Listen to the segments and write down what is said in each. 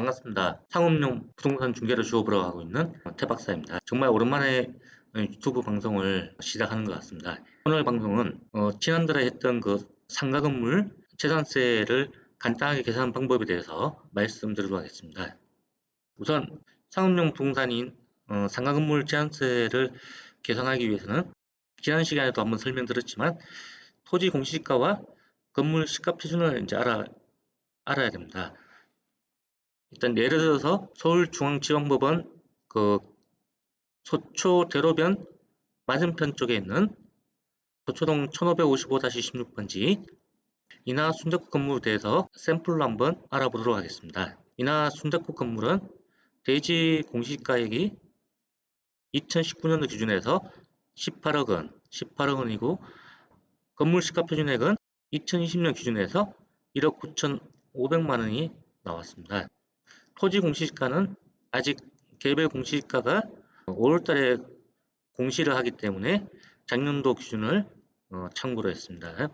반갑습니다. 상업용 부동산 중개를 주업으로 하고 있는 태 박사입니다. 정말 오랜만에 유튜브 방송을 시작하는 것 같습니다. 오늘 방송은 지난달에 했던 그 상가 건물 재산세를 간단하게 계산하는 방법에 대해서 말씀드리도록 하겠습니다. 우선 상업용 부동산인 상가 건물 재산세를 계산하기 위해서는 지난 시간에도 한번 설명드렸지만 토지 공시지가와 건물 시가 표준을 이제 알아야 됩니다. 일단 예를 들어서 서울중앙지방법원 그 서초대로변 맞은편 쪽에 있는 서초동 1555-16번지 인하 순댓국 건물에 대해서 샘플로 한번 알아보도록 하겠습니다. 인하 순댓국 건물은 대지 공시가액이 2019년도 기준에서 18억 원이고 건물 시가 표준액은 2020년 기준에서 1억 9,500만 원이 나왔습니다. 토지 공시지가는 아직 개별 공시지가가 5월달에 공시를 하기 때문에 작년도 기준을 참고로 했습니다.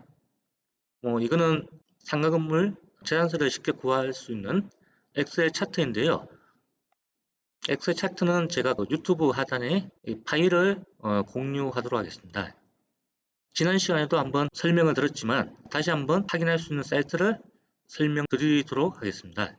이거는 상가 건물 재산세를 쉽게 구할 수 있는 엑셀 차트인데요. 엑셀 차트는 제가 그 유튜브 하단에 이 파일을 공유하도록 하겠습니다. 지난 시간에도 한번 설명을 드렸지만 다시 한번 확인할 수 있는 사이트를 설명드리도록 하겠습니다.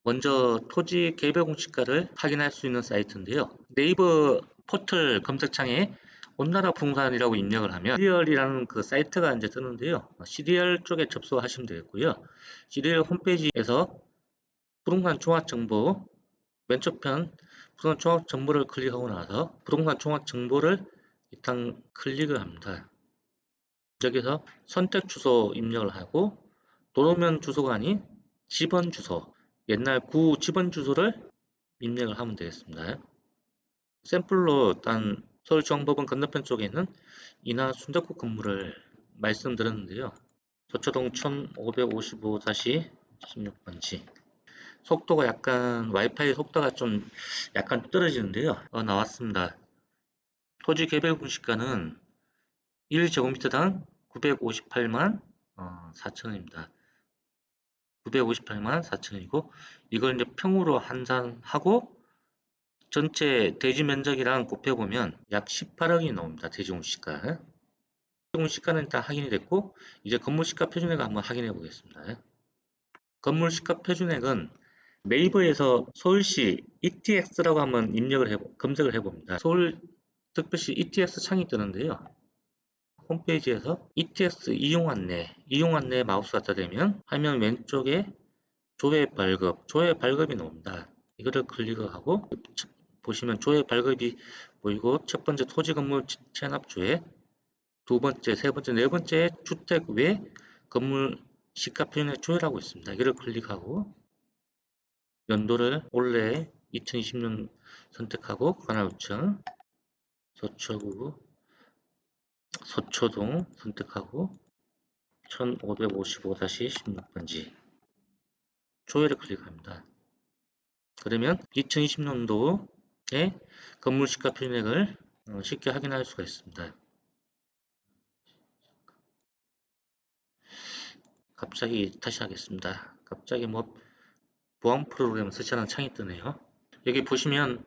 먼저 토지 개별 공시가를 확인할 수 있는 사이트인데요. 네이버 포털 검색창에 온나라 부동산이라고 입력을 하면 시리얼이라는 그 사이트가 이제 뜨는데요. 시리얼 쪽에 접속하시면 되겠고요. 시리얼 홈페이지에서 부동산 종합 정보 왼쪽편 부동산 종합 정보를 클릭하고 나서 부동산 종합 정보를 일단 클릭을 합니다. 여기서 선택 주소 입력을 하고 도로면 주소가 아닌 집원 주소 옛날 구 집원 주소를 입력을 하면 되겠습니다. 샘플로 일단 서울중앙법원 건너편 쪽에 있는 인하 순댓국 건물을 말씀드렸는데요. 서초동 1555-16번지 속도가 약간 와이파이 속도가 좀 약간 떨어지는데요. 나왔습니다. 토지 개별 공시가는 1제곱미터당 958만 4천원입니다. 958만 4천원이고 이걸 이제 평으로 환산하고 전체 대지 면적이랑 곱해보면 약 18억이 나옵니다. 대지 공시가. 공시가는 일단 확인이 됐고 이제 건물 시가 표준액을 한번 확인해 보겠습니다. 건물 시가 표준액은 네이버에서 서울시 ETX라고 한번 검색을 해봅니다. 서울특별시 ETX 창이 뜨는데요. 홈페이지에서 ETX 이용 안내 마우스 갖다 대면 화면 왼쪽에 조회 발급이 나옵니다. 이거를 클릭하고 보시면 조회 발급이 보이고 첫 번째 토지 건물 체납 조회, 두 번째, 세 번째, 네 번째 주택 외 건물 시가 표준액 조회라고 있습니다. 이거를 클릭하고 연도를 올해 2020년 선택하고 관할구청 서초동 선택하고 1555-16번지 조회를 클릭합니다. 그러면 2020년도에 건물 시가 표준액을 쉽게 확인할 수가 있습니다. 갑자기 다시 하겠습니다. 갑자기 보안 프로그램 설치하는 창이 뜨네요. 여기 보시면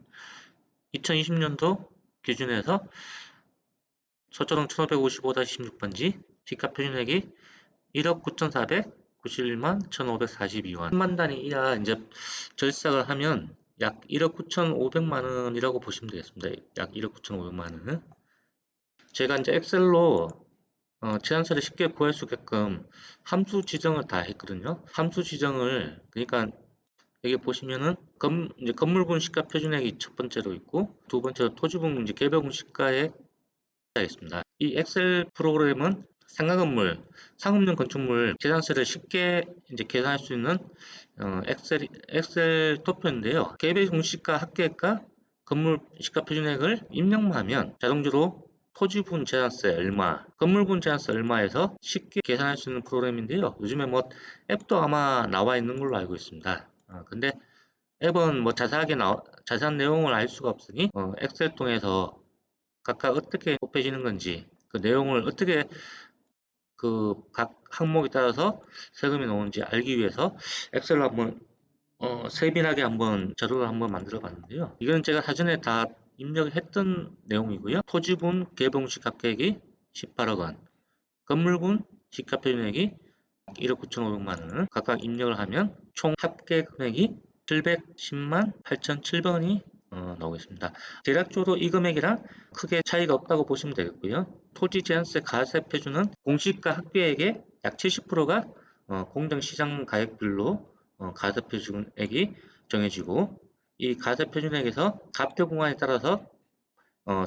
2020년도 기준에서 서초동 1555-16번지 시가 표준액이 1억 9,491만 1,542원 3만 단위 이하 이제 절삭을 하면 약 1억 9,500만 원이라고 보시면 되겠습니다. 약 1억 9,500만 원. 제가 이제 엑셀로 재산세를 쉽게 구할 수 있게끔 함수 지정을 다 했거든요. 함수 지정을 그러니까 여기 보시면은 이제 건물분 시가 표준액이 첫 번째로 있고 두 번째로 토지분 이제 개별분 시가에 있습니다. 이 엑셀 프로그램은 상가 건물, 상업용 건축물 재산세를 쉽게 이제 계산할 수 있는 엑셀 도표인데요. 개별 공시가 합계액과 건물 시가 표준액을 입력만 하면 자동적으로 토지분 재산세 얼마, 건물분 재산세 얼마에서 쉽게 계산할 수 있는 프로그램인데요. 요즘에 앱도 아마 나와 있는 걸로 알고 있습니다. 근데 앱은 자세한 내용을 알 수가 없으니 엑셀 통해서 각각 어떻게 곱해지는 건지 그 내용을 어떻게 그 각 항목에 따라서 세금이 나오는지 알기 위해서 엑셀로 한번 세밀하게 한번 자료를 한번 만들어 봤는데요. 이건 제가 사전에 다 입력을 했던 내용이고요. 토지분 개봉 시가계획이 18억 원, 건물분 시가표준액이 1억 9,500만 원을 각각 입력을 하면 총 합계 금액이 710만 8,700원이 나오겠습니다. 대략적으로 이 금액이랑 크게 차이가 없다고 보시면 되겠고요. 토지 제한세 가세 표준은 공시가 합계액의 약 70%가 공정시장 가액별로 가세 표준액이 정해지고, 이 가세 표준액에서 가표 공간에 따라서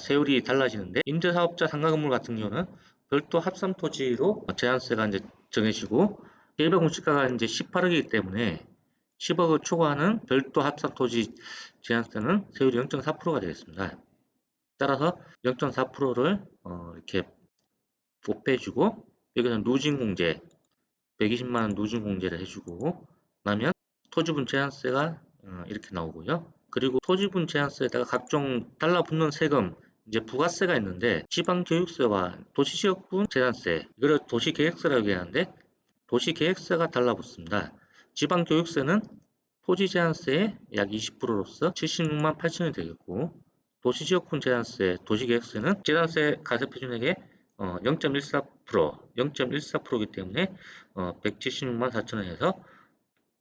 세율이 달라지는데, 임대사업자 상가 건물 같은 경우는 별도 합산 토지로 제한세가 이제 정해지고, 개별 공시가가 이제 18억이기 때문에 10억을 초과하는 별도 합산 토지 제한세는 세율이 0.4%가 되겠습니다. 따라서 0.4%를 이렇게 못 빼주고, 여기서 누진공제 120만원 누진공제를 해주고 나면 토지분 제한세가 이렇게 나오고요. 그리고 토지분 제한세에다가 각종 달라붙는 세금, 이제 부가세가 있는데, 지방교육세와 도시지역분 제한세, 이걸 도시계획세라고 얘기하는데, 도시계획세가 달라붙습니다. 지방교육세는 토지 제한세의 약 20%로서 76만 8천이 되겠고, 도시지역분 제한세, 도시계획세는 제한세 가세표준액의 0.14%이기 때문에 176만 4천원 해서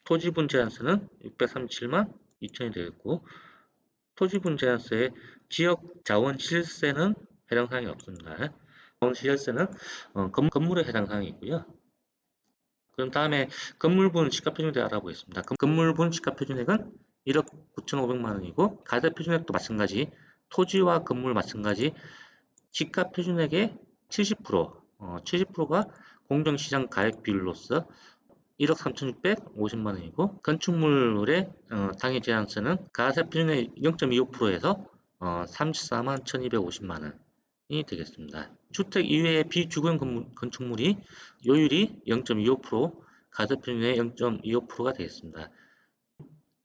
토지분 제한세는 637만 2천이 되겠고, 토지분 제한세의 지역자원시설세는 해당 사항이 없습니다. 자원시설세는 건물에 해당 사항이고요. 그럼 다음에 건물분 시가표준액 알아보겠습니다. 건물분 시가표준액은 1억 9,500만 원이고, 가세표준액도 마찬가지, 토지와 건물 마찬가지 시가표준액의 70%가 공정시장 가액 비율로서 1억 3,650만 원이고, 건축물의 당해 제한세는 가세표준액 0.25%에서 34만 1,250만 원이 되겠습니다. 주택 이외의 비주거용 건축물이 요율이 0.25%, 가세표준액 0.25%가 되겠습니다.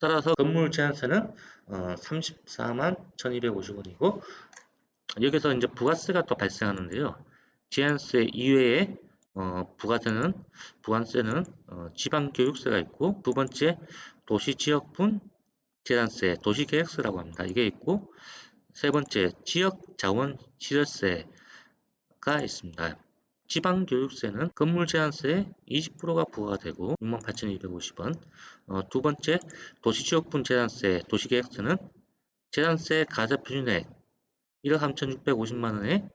따라서 건물 제한세는 34만 1,250원이고, 여기서 이제 부가세가 또 발생하는데요. 제한세 이외에 부가세는 지방교육세가 있고, 두 번째 도시지역분 제한세, 도시계획세라고 합니다. 이게 있고, 세 번째 지역자원시설세가 있습니다. 지방교육세는 건물 제한세의 20%가 부과가 되고 68,250원. 두 번째 도시지역분 제한세, 도시계획세는 제한세 가세표준액 1억 3,650만 원에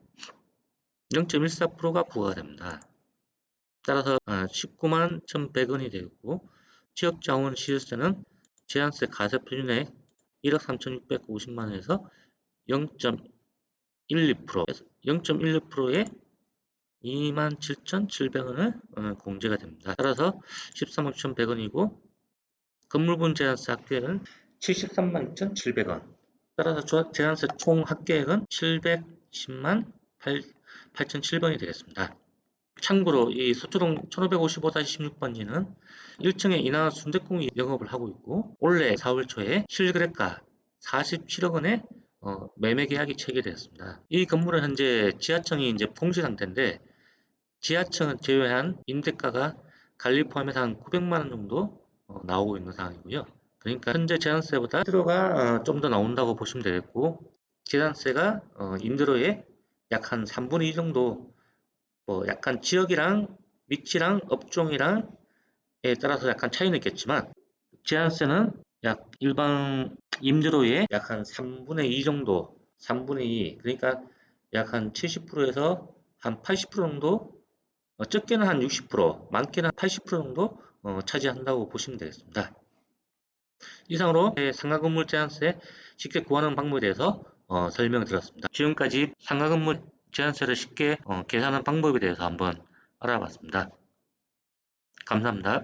0.14%가 부과가 됩니다. 따라서 19만 1,100원이 되고, 지역자원시설세는 제한세 가세표준액 1억 3,650만 원에서 0.12%에 27,700원을 공제가 됩니다. 따라서 13만 1,100원이고, 건물분 제한세 합계액은 73만 2,700원. 따라서 제한세 총 합계액은 710만 8,007번이 되겠습니다. 참고로 이 서초동 1555-16번지는 1층에 인하 순댓국이 영업을 하고 있고, 올해 4월 초에 실거래가 47억 원에 매매 계약이 체결되었습니다. 이 건물은 현재 지하층이 이제 공시 상태인데, 지하층은 제외한 임대가가 관리 포함해서 한 900만 원 정도 나오고 있는 상황이고요. 그러니까 현재 제한세보다 임대료가 좀 더 나온다고 보시면 되겠고, 제한세가 임대료의 약 한 3분의 2 정도, 약간 지역이랑 위치랑 업종이랑에 따라서 약간 차이는 있겠지만, 제한세는 약 일반 임대료의 약 한 3분의 2 정도, 3분의 2, 그러니까 약 한 70%에서 한 80% 정도, 적게는 한 60%, 많게는 80% 정도 차지한다고 보시면 되겠습니다. 이상으로 상가 건물 제한세 쉽게 구하는 방법에 대해서 설명을 드렸습니다. 지금까지 상가 건물 제한세를 쉽게 계산하는 방법에 대해서 한번 알아봤습니다. 감사합니다.